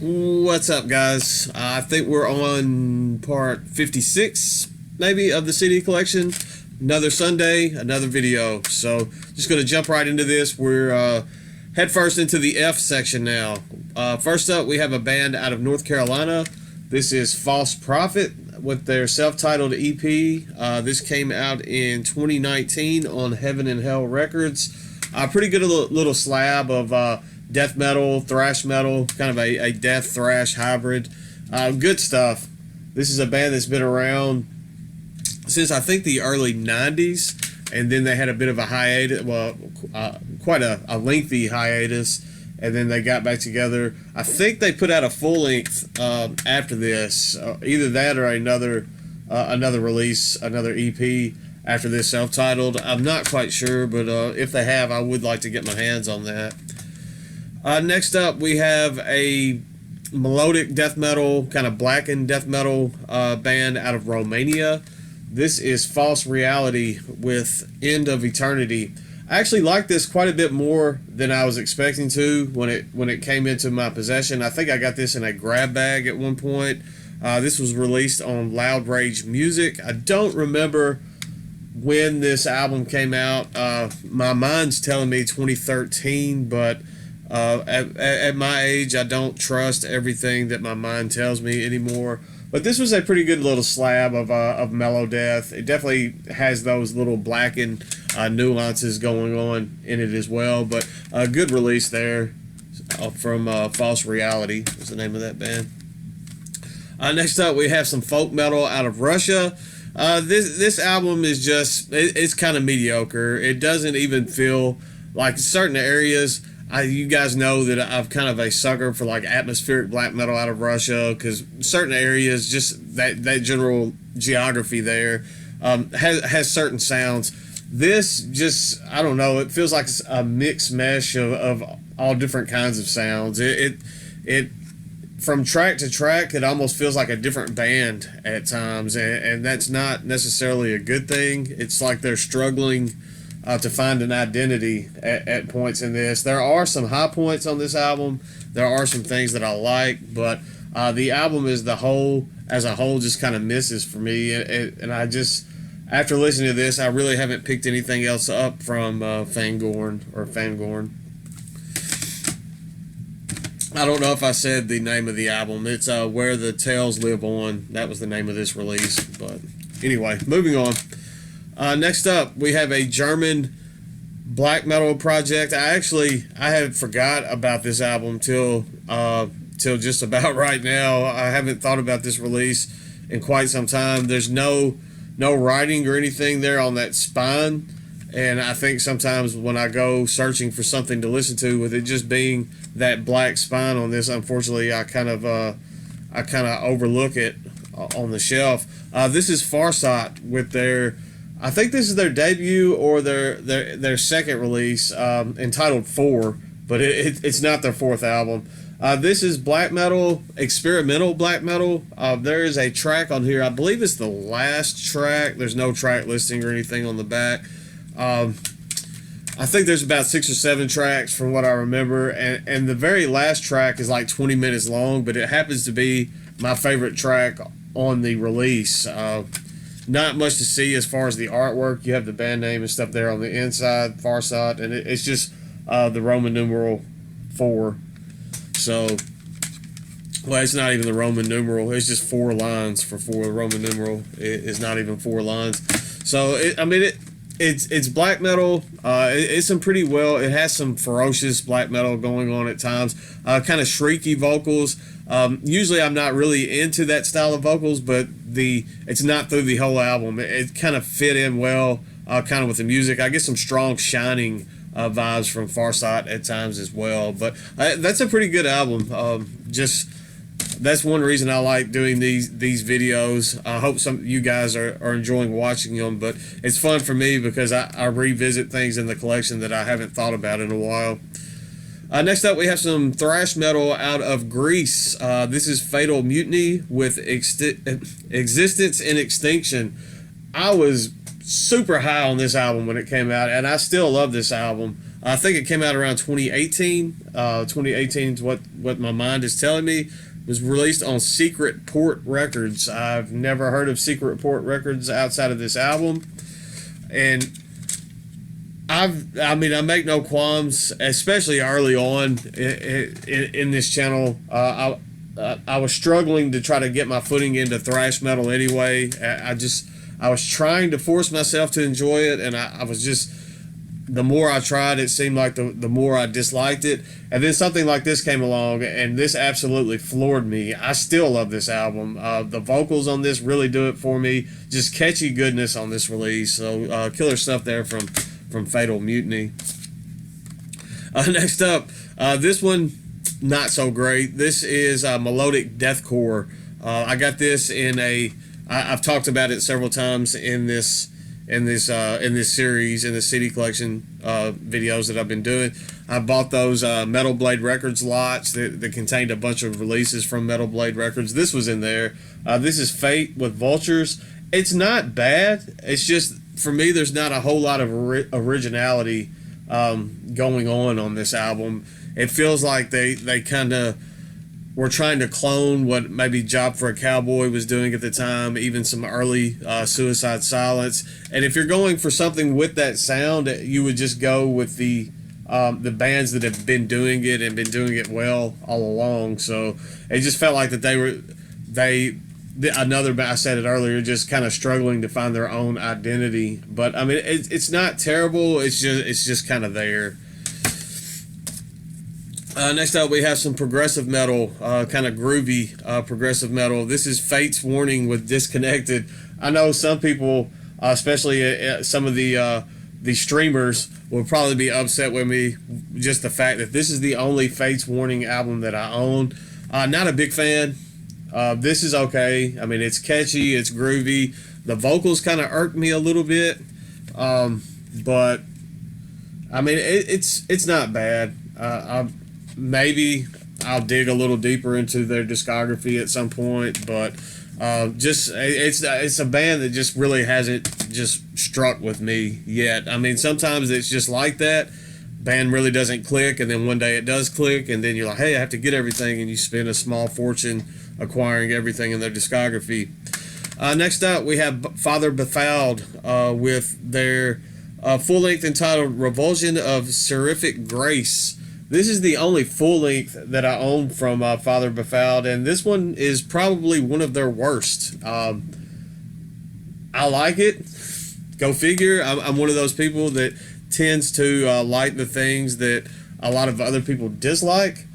What's up, guys? I think we're on part 56, maybe, of the CD collection. Another Sunday, another video. So, just going to jump right into this. We're head first into the F section now. First up, we have a band out of North Carolina. This is False Prophet with their self-titled EP. This came out in 2019 on Heaven and Hell Records. Pretty good little slab of death metal, thrash metal, kind of a death thrash hybrid. Good stuff. This is a band that's been around since I think the early 90s, and then they had a bit of a hiatus, well, quite a lengthy hiatus, and then they got back together. I think they put out a full length after this, either that or another release, another EP after this self-titled. I'm not quite sure, but if they have, I would like to get my hands on that. Next up, we have a melodic death metal, kind of blackened death metal band out of Romania. This is False Reality with End of Eternity. I actually like this quite a bit more than I was expecting to when it came into my possession. I think I got this in a grab bag at one point. This was released on Loud Rage Music. I don't remember when this album came out. My mind's telling me 2013, but at my age, I don't trust everything that my mind tells me anymore. But this was a pretty good little slab of mellow death. It definitely has those little blackened nuances going on in it as well. But a good release there from False Reality was the name of that band. Next up, we have some folk metal out of Russia. This album is just, it's kind of mediocre. It doesn't even feel like certain areas. You guys know that I'm kind of a sucker for like atmospheric black metal out of Russia, because certain areas, just that general geography there has certain sounds. This just, I don't know, it feels like it's a mixed mesh of all different kinds of sounds. It from track to track, it almost feels like a different band at times, and that's not necessarily a good thing. It's like they're struggling to find an identity at points in this. There are some high points on this album. There are some things that I like, but the album as a whole just kind of misses for me. And I just, after listening to this, I really haven't picked anything else up from Fangorn. I don't know if I said the name of the album. It's Where the Tales Live On. That was the name of this release. But anyway, moving on. Next up, we have a German black metal project. I had forgot about this album till just about right now. I haven't thought about this release in quite some time. There's no writing or anything there on that spine, and I think sometimes when I go searching for something to listen to, with it just being that black spine on this, unfortunately, I kind of overlook it on the shelf. This is Farsot with their, I think this is their debut or their second release, entitled 4, but it's not their fourth album. This is black metal, experimental black metal. There is a track on here, I believe it's the last track. There's no track listing or anything on the back. I think there's about 6 or 7 tracks from what I remember, and the very last track is like 20 minutes long, but it happens to be my favorite track on the release. Not much to see as far as the artwork. You have the band name and stuff there on the inside, Farsot, and it's just the Roman numeral 4. So, well, it's not even the Roman numeral. It's just 4 lines for 4. The Roman numeral is not even 4 lines. So, it's black metal. It's some pretty well. It has some ferocious black metal going on at times. Kind of shrieky vocals. Usually I'm not really into that style of vocals, but it's not through the whole album. It kind of fit in well, kind of with the music. I get some strong Shining vibes from Farsot at times as well. But that's a pretty good album. That's one reason I like doing these videos. I hope some of you guys are enjoying watching them, but it's fun for me because I revisit things in the collection that I haven't thought about in a while. Next up, we have some thrash metal out of Greece. This is Fatal Mutiny with Existence in Extinction. I was super high on this album when it came out, and I still love this album. I think it came out around 2018. 2018 is what my mind is telling me. It was released on Secret Port Records. I've never heard of Secret Port Records outside of this album, and I make no qualms, especially early on in this channel. I was struggling to try to get my footing into thrash metal anyway. I was trying to force myself to enjoy it, and I was just, the more I tried, it seemed like the more I disliked it. And then something like this came along, and this absolutely floored me. I still love this album. The vocals on this really do it for me. Just catchy goodness on this release. So killer stuff there from Fatal Mutiny. Next up, this one, not so great. This is Melodic Deathcore. I got this in I've talked about it several times in this series, in the CD collection videos that I've been doing. I bought those Metal Blade Records lots that contained a bunch of releases from Metal Blade Records. This was in there. This is Fate with Vultures. It's not bad. It's just, for me, there's not a whole lot of originality going on this album. It feels like they kind of were trying to clone what maybe Job for a Cowboy was doing at the time, even some early Suicide Silence. And if you're going for something with that sound, you would just go with the bands that have been doing it and been doing it well all along. So it just felt like that I said it earlier, just kind of struggling to find their own identity. But I mean, it's not terrible. It's just kind of there. Next up, we have some progressive metal, kind of groovy progressive metal. This is Fate's Warning with Disconnected. I know some people, especially some of the streamers, will probably be upset with me, just the fact that this is the only Fate's Warning album that I own. Not a big fan. This is okay. I mean, it's catchy, it's groovy. The vocals kind of irk me a little bit, but I mean, it's not bad. Maybe I'll dig a little deeper into their discography at some point, but it's a band that just really hasn't just struck with me yet. I mean, sometimes it's just like that. Band really doesn't click, and then one day it does click, and then you're like, hey, I have to get everything, and you spend a small fortune acquiring everything in their discography. Next up, we have Father Befowed with their full-length entitled Revulsion of Cerrific Grace. This is the only full-length that I own from Father Befowed, and this one is probably one of their worst. I like it. Go figure. I'm one of those people that tends to like the things that a lot of other people dislike.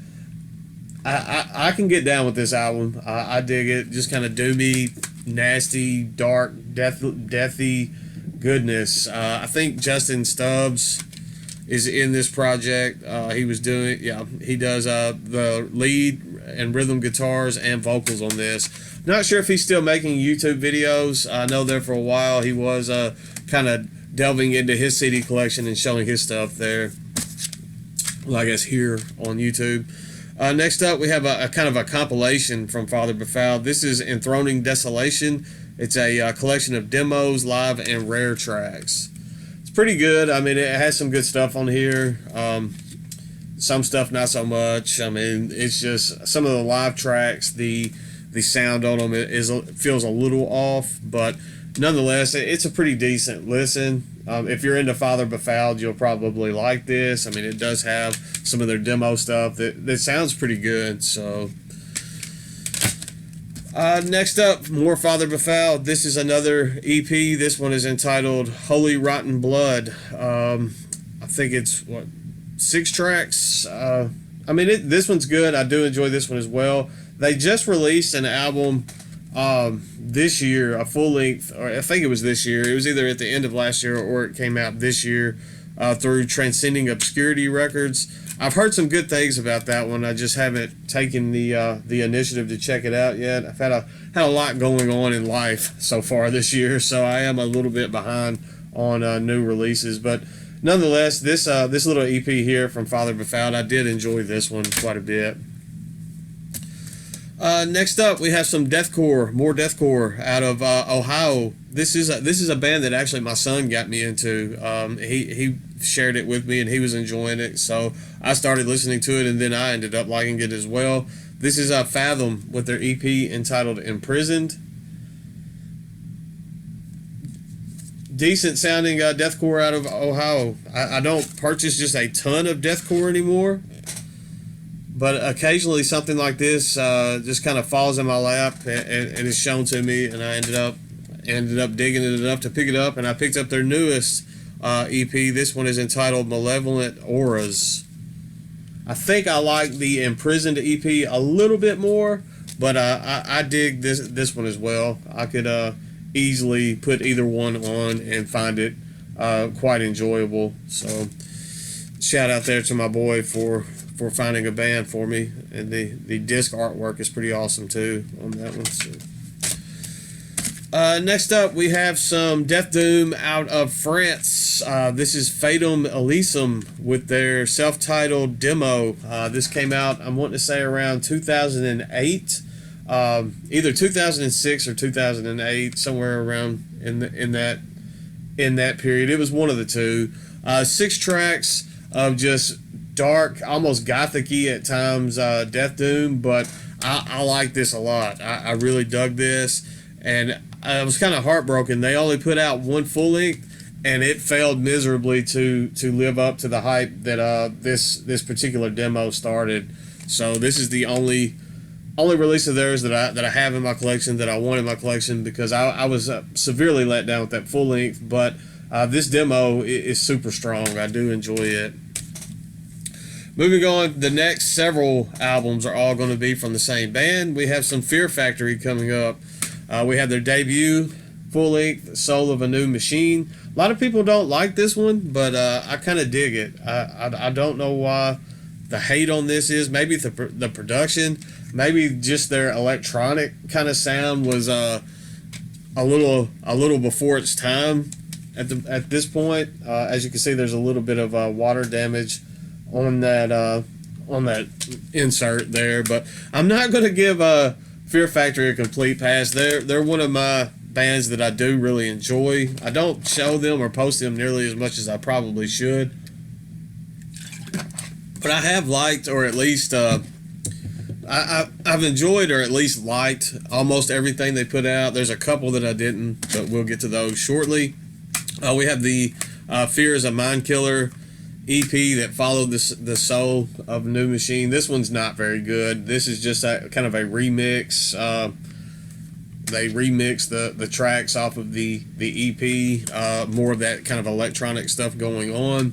I can get down with this album. I dig it. Just kind of doomy, nasty, dark, deathy goodness. I think Justin Stubbs is in this project. He does the lead and rhythm guitars and vocals on this. Not sure if he's still making YouTube videos. I know there for a while he was kind of delving into his CD collection and showing his stuff there, well, I guess here on YouTube. Next up, we have a kind of a compilation from Father Befowed. This is Enthroning Desolation. It's a collection of demos, live, and rare tracks. It's pretty good. I mean, it has some good stuff on here. Some stuff not so much. I mean, it's just some of the live tracks, the sound on them feels a little off, but nonetheless, it's a pretty decent listen. If you're into Father Befowed, you'll probably like this. I mean, it does have some of their demo stuff that sounds pretty good. So, next up, more Father Befowed. This is another EP. This one is entitled Holy Rotten Blood. I think it's, 6 tracks? I mean, this one's good. I do enjoy this one as well. They just released an album this year, a full length, or I think it was this year. It was either at the end of last year or it came out this year through Transcending Obscurity Records. I've heard some good things about that one. I just haven't taken the initiative to check it out yet. I've had a lot going on in life so far this year, so I am a little bit behind on new releases. But nonetheless, this little EP here from Father Befowed, I did enjoy this one quite a bit. Next up, we have some deathcore, more deathcore out of Ohio. This is a band that actually my son got me into. He shared it with me, and he was enjoying it, so I started listening to it, and then I ended up liking it as well. This is Fatam with their EP entitled Imprisoned. Decent sounding deathcore out of Ohio. I don't purchase just a ton of deathcore anymore, but occasionally something like this just kind of falls in my lap and is shown to me, and I ended up digging it enough to pick it up, and I picked up their newest EP. This one is entitled Malevolent Auras. I think I like the Imprisoned EP a little bit more, but I dig this one as well. I could easily put either one on and find it quite enjoyable. So shout out there to my boy for finding a band for me, and the disc artwork is pretty awesome too on that one. So. Next up, we have some Death Doom out of France. This is Fatam Elisam with their self-titled demo. This came out, I'm wanting to say, around 2008, either 2006 or 2008, somewhere around in that period. It was one of the two. 6 tracks of just dark, almost gothic-y at times Death Doom, but I like this a lot. I really dug this, and I was kind of heartbroken. They only put out one full length, and it failed miserably to live up to the hype that this particular demo started. So this is the only release of theirs that I have in my collection, that I want in my collection, because I was severely let down with that full length. But this demo is super strong. I do enjoy it. Moving on, the next several albums are all going to be from the same band. We have some Fear Factory coming up. We have their debut full-length, Soul of a New Machine. A lot of people don't like this one, but I kind of dig it. I don't know why the hate on this is. Maybe the production, maybe just their electronic kind of sound was a little before its time at this point. As you can see, there's a little bit of water damage on that insert there, but I'm not going to give Fear Factory a complete pass. They're one of my bands that I do really enjoy. I don't show them or post them nearly as much as I probably should, but I have liked, or at least I've enjoyed, or at least liked, almost everything they put out. There's a couple that I didn't, but we'll get to those shortly. We have the Fear is a Mind Killer EP that followed the Soul of New Machine. This one's not very good. This is just kind of a remix. They remix the tracks off of the EP. More of that kind of electronic stuff going on.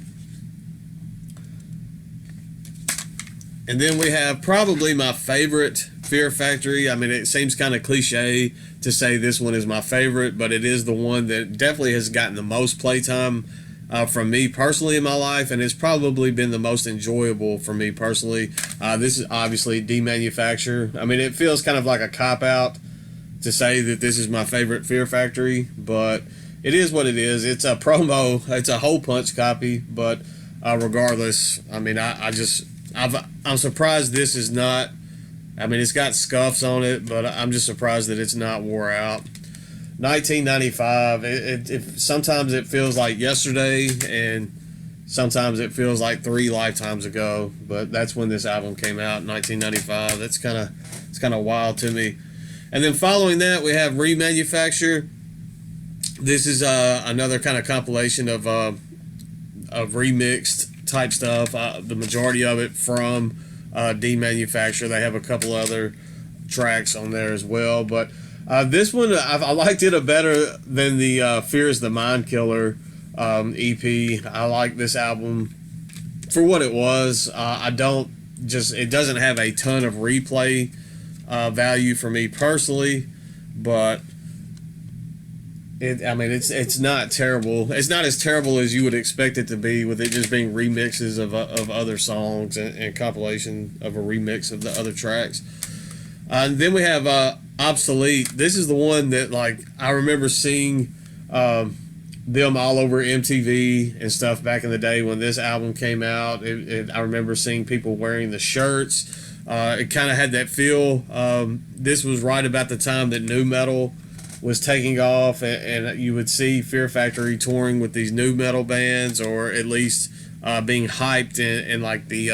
And then we have probably my favorite Fear Factory. I mean, it seems kind of cliche to say this one is my favorite, but it is the one that definitely has gotten the most playtime from me personally in my life, and it's probably been the most enjoyable for me personally. This is obviously Demanufacture. I mean, it feels kind of like a cop-out to say that this is my favorite Fear Factory, but it is what it is. It's a promo. It's a hole punch copy, but regardless, I mean, I'm surprised this is not. I mean, it's got scuffs on it, but I'm just surprised that it's not wore out. 1995. It sometimes it feels like yesterday, and sometimes it feels like 3 lifetimes ago. But that's when this album came out, 1995. It's kind of wild to me. And then following that, we have Remanufacture. This is another kind of compilation of remixed type stuff. The majority of it from Demanufacture. They have a couple other tracks on there as well, but this one I liked it better than the Fear is the Mind Killer EP. I like this album for what it was. It doesn't have a ton of replay value for me personally, but it's not terrible. It's not as terrible as you would expect it to be, with it just being remixes of other songs and compilation of a remix of the other tracks. And then we have Obsolete. This is the one that, like, I remember seeing them all over MTV and stuff back in the day when this album came out. I remember seeing people wearing the shirts. It kind of had that feel. This was right about the time that nu metal was taking off, and you would see Fear Factory touring with these new metal bands, or at least being hyped in like the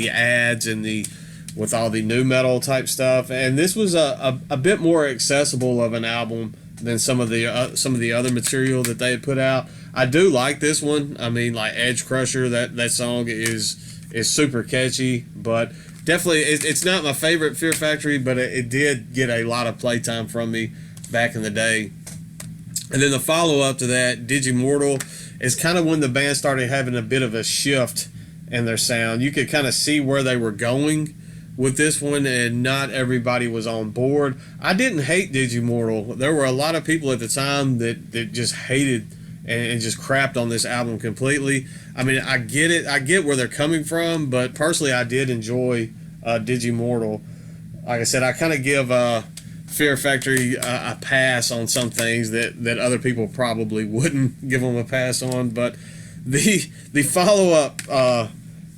ads and with all the new metal type stuff. And this was a bit more accessible of an album than some of the other material that they had put out. I do like this one. I mean, like Edge Crusher, that song is super catchy, but definitely it's not my favorite Fear Factory, but it did get a lot of playtime from me back in the day. And then the follow-up to that, Digi Mortal, is kind of when the band started having a bit of a shift in their sound. You could kind of see where they were going with this one, and not everybody was on board. I didn't hate Digi Mortal. There were a lot of people at the time that just hated and just crapped on this album completely. I mean, I get it. I get where they're coming from, but personally, I did enjoy Digi Mortal. Like I said, I kind of give Fear Factory a pass on some things that other people probably wouldn't give them a pass on. But the follow-up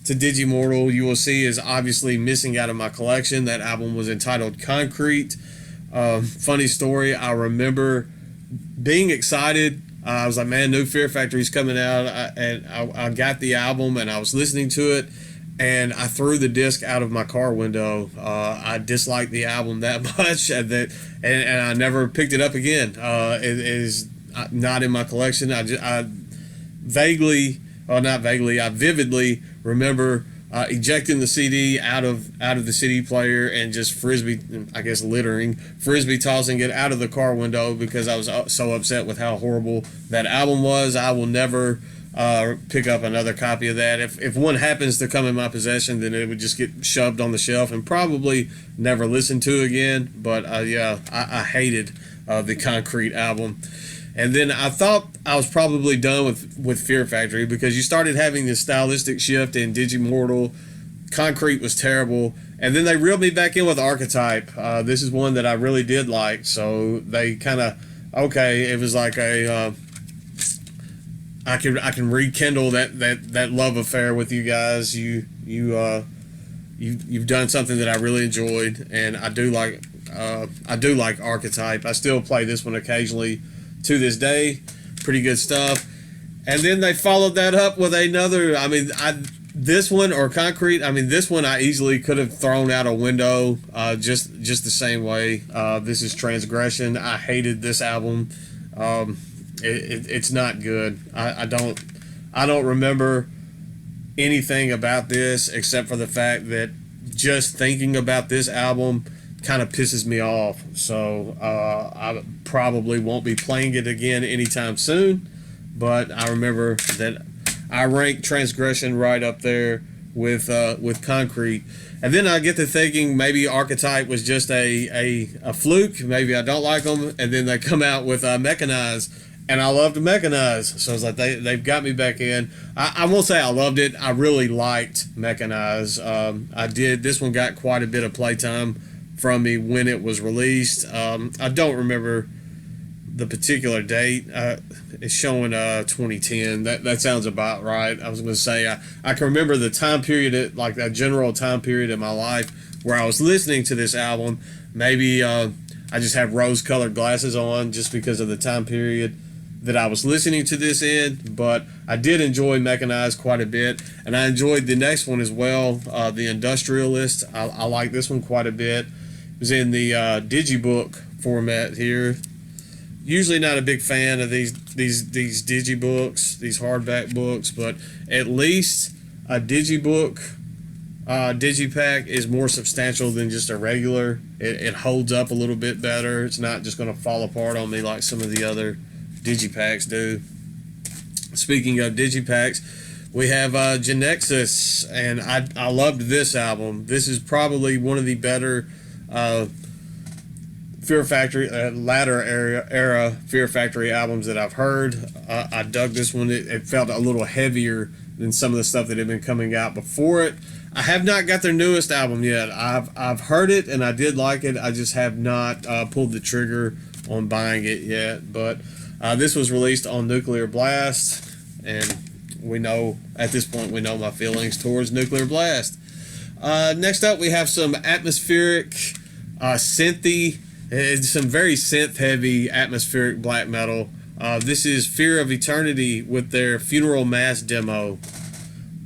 to Digi Mortal, you will see, is obviously missing out of my collection. That album was entitled Concrete. Funny story, I remember being excited. I was like, man, new Fear Factory's coming out. I got the album and I was listening to it, and I threw the disc out of my car window. I disliked the album that much, and I never picked it up again. It is not in my collection. I vividly remember ejecting the CD out of the CD player and just frisbee tossing it out of the car window because I was so upset with how horrible that album was. I will never pick up another copy of that. If one happens to come in my possession, then it would just get shoved on the shelf and probably never listened to again. But I hated the Concrete album. And then I thought I was probably done with Fear Factory, because you started having this stylistic shift in Digi Mortal. Concrete was terrible. And then they reeled me back in with Archetype. This is one that I really did like. So they kind of, it was like I can rekindle that love affair with you guys. You've done something that I really enjoyed, and I do like Archetype. I still play this one occasionally to this day. Pretty good stuff. And then they followed that up with another. I mean, this one or Concrete. I mean, this one I easily could have thrown out a window, just the same way. This is Transgression. I hated this album. It's not good. I don't remember anything about this except for the fact that just thinking about this album kind of pisses me off. So I probably won't be playing it again anytime soon. But I remember that I ranked Transgression right up there with Concrete. And then I get to thinking maybe Archetype was just a fluke. Maybe I don't like them. And then they come out with Mechanize. And I loved Mechanize. So I was like, they've got me back in. I won't say I loved it. I really liked Mechanize. I did. This one got quite a bit of playtime from me when it was released. I don't remember the particular date. It's showing 2010. That sounds about right. I was going to say I can remember the time period, like that general time period in my life where I was listening to this album. Maybe I just have rose-colored glasses on just because of the time period that I was listening to this in. But I did enjoy Mechanized quite a bit, and I enjoyed the next one as well, the Industrialist. I like this one quite a bit. It was in the digibook format here. Usually not a big fan of these digibooks, these hardback books, but at least a digibook digipack is more substantial than just a regular. It holds up a little bit better. It's not just going to fall apart on me like some of the other digipacks do. Speaking of digipacks, we have Genexis, and I loved this album. This is probably one of the better Fear Factory, latter era Fear Factory albums that I've heard. I dug this one. It felt a little heavier than some of the stuff that had been coming out before it. I have not got their newest album yet. I've heard it and I did like it. I just have not pulled the trigger on buying it yet. But this was released on Nuclear Blast, and we know at this point my feelings towards Nuclear Blast. Next up, we have some atmospheric synthy It's some very synth-heavy atmospheric black metal. This is Fear of Eternity with their Funeral Mass demo.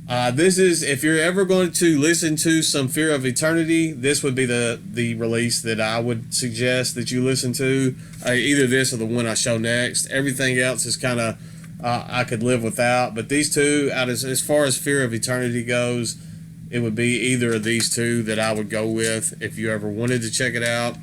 This is, if you're ever going to listen to some Fear of Eternity, this would be the release that I would suggest that you listen to. Either this or the one I show next. Everything else is kind of I could live without, but these two, as far as Fear of Eternity goes, it would be either of these two that I would go with if you ever wanted to check it out.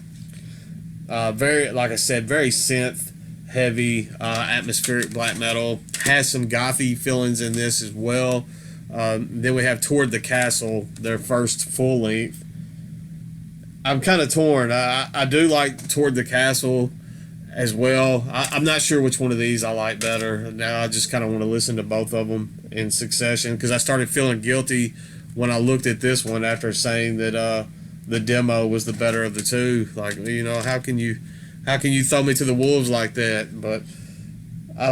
Very, like I said, very synth heavy, atmospheric black metal. Has some gothy feelings in this as well. Then we have Toward the Castle, their first full length. I'm kind of torn. I do like Toward the Castle as well. I'm not sure which one of these I like better. Now I just kind of want to listen to both of them in succession, because I started feeling guilty when I looked at this one after saying that the demo was the better of the two. Like, you know, how can you throw me to the wolves like that? But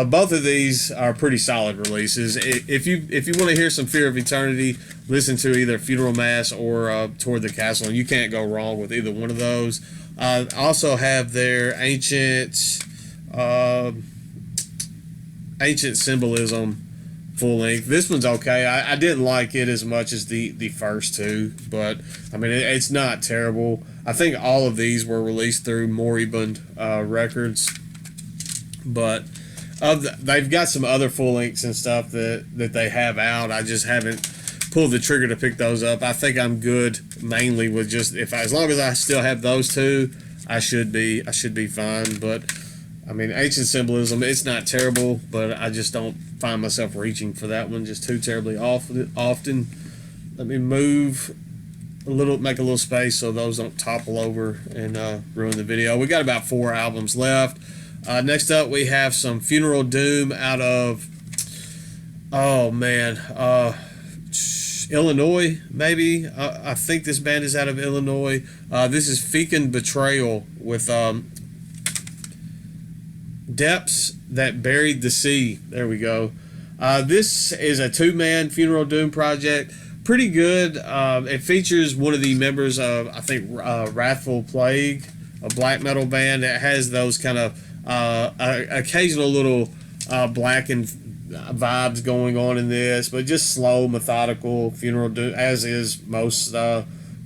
both of these are pretty solid releases. If you want to hear some Fear of Eternity, listen to either Funeral Mass or Toward the Castle, and you can't go wrong with either one of those. Also have their ancient Symbolism full length. This one's okay. I didn't like it as much as the first two, but I mean it's not terrible. I think all of these were released through Moribund Records, but they've got some other full lengths and stuff that they have out. I just haven't pulled the trigger to pick those up. I think I'm good mainly with just as long as I still have those two, I should be fine. But I mean, Ancient Symbolism, it's not terrible, but I just don't find myself reaching for that one just too terribly often. Let me move make a little space so those don't topple over and ruin the video. We got about 4 albums left. Next up, we have some Funeral Doom out of, Illinois, maybe. I think this band is out of Illinois. This is Fecund Betrayal with Depths That Buried the Sea. There we go. This is a 2-man Funeral Doom project. Pretty good. It features one of the members of, I think, Wrathful Plague, a black metal band that has those kind of occasional little blackened vibes going on in this, but just slow, methodical Funeral Doom, as is most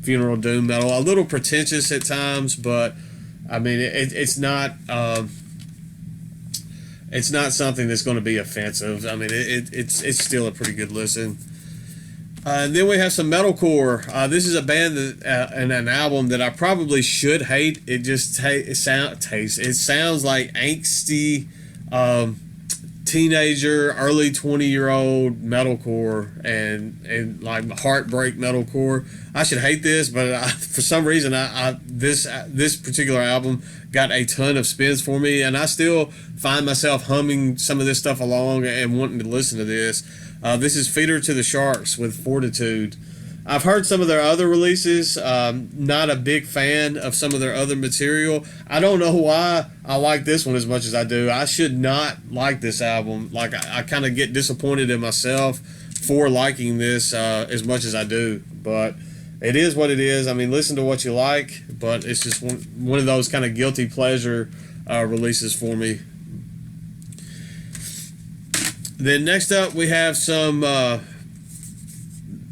Funeral Doom metal. A little pretentious at times, but I mean it's not something that's going to be offensive. I mean it's still a pretty good listen. And then we have some Metalcore. This is a band that and an album that I probably should hate. It just it sounds like angsty teenager, early 20-year-old metalcore and like heartbreak metalcore. I should hate this, but for some reason this particular album got a ton of spins for me, and I still find myself humming some of this stuff along and wanting to listen to this. This is Feeder to the Sharks with Fortitude. I've heard some of their other releases. Not a big fan of some of their other material. I don't know why I like this one as much as I do. I should not like this album. Like I kind of get disappointed in myself for liking this as much as I do. But it is what it is. I mean, listen to what you like, but it's just one of those kind of guilty pleasure releases for me. Then next up, we have some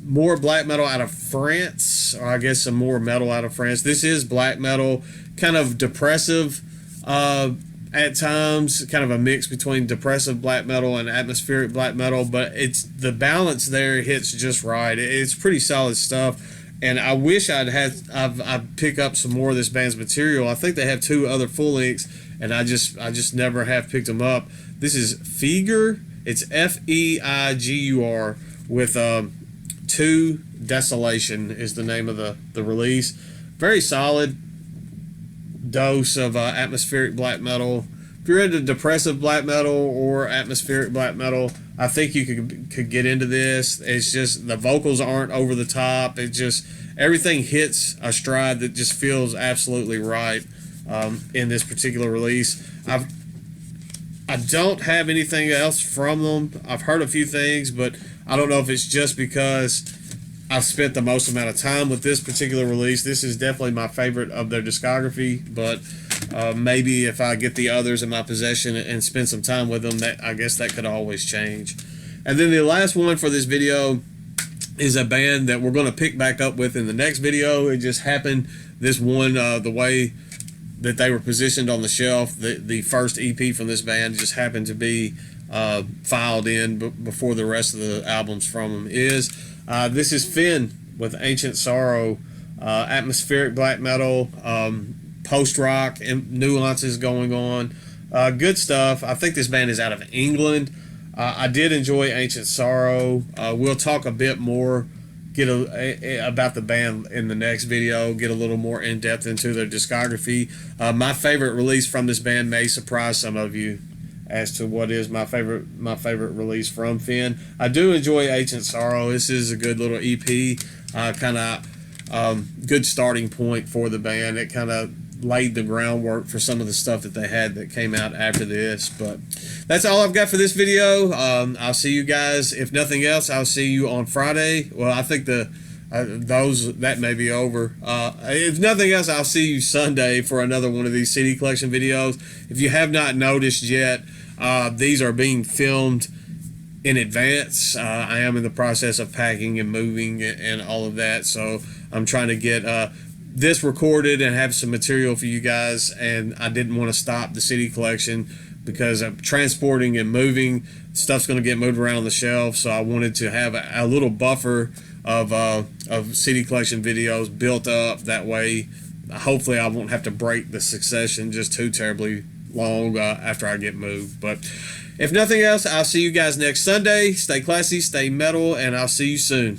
more black metal out of France, or I guess some more metal out of France. This is black metal, kind of depressive at times, kind of a mix between depressive black metal and atmospheric black metal, but it's the balance there hits just right. It's pretty solid stuff, and I wish I'd pick up some more of this band's material. I think they have 2 other full lengths, and I just never have picked them up. This is Feigur. It's Feigur with 2 Desolation is the name of the release. Very solid dose of atmospheric black metal. If you're into depressive black metal or atmospheric black metal, I think you could get into this. It's just the vocals aren't over the top. It just everything hits a stride that just feels absolutely right in this particular release. I don't have anything else from them. I've heard a few things, but I don't know if it's just because I've spent the most amount of time with this particular release. This is definitely my favorite of their discography, but maybe if I get the others in my possession and spend some time with them, that I guess that could always change. And then the last one for this video is a band that we're going to pick back up with in the next video. It just happened, this one, the way that they were positioned on the shelf, the first EP from this band just happened to be filed in before the rest of the albums from them is. This is Finn with Ancient Sorrow, atmospheric black metal, post-rock, and nuances going on. Good stuff. I think this band is out of England. I did enjoy Ancient Sorrow. We'll talk a bit more, about the band in the next video, get a little more in-depth into their discography. My favorite release from this band may surprise some of you as to what is my favorite release from Finn. I do enjoy Ancient Sorrow. This is a good little EP, kind of good starting point for the band. It kind of laid the groundwork for some of the stuff that they had that came out after this. But that's all I've got for this video. I'll see you guys. If nothing else, I'll see you on Friday. Well, I think that may be over. If nothing else, I'll see you Sunday for another one of these CD collection videos. If you have not noticed yet, these are being filmed in advance. I am in the process of packing and moving and all of that, so I'm trying to get this recorded and have some material for you guys, and I didn't want to stop the CD collection because I'm transporting and moving. Stuff's going to get moved around on the shelf, so I wanted to have a little buffer of CD collection videos built up. That way, hopefully I won't have to break the succession just too terribly long after I get moved. But if nothing else, I'll see you guys next Sunday. Stay classy, stay metal, and I'll see you soon.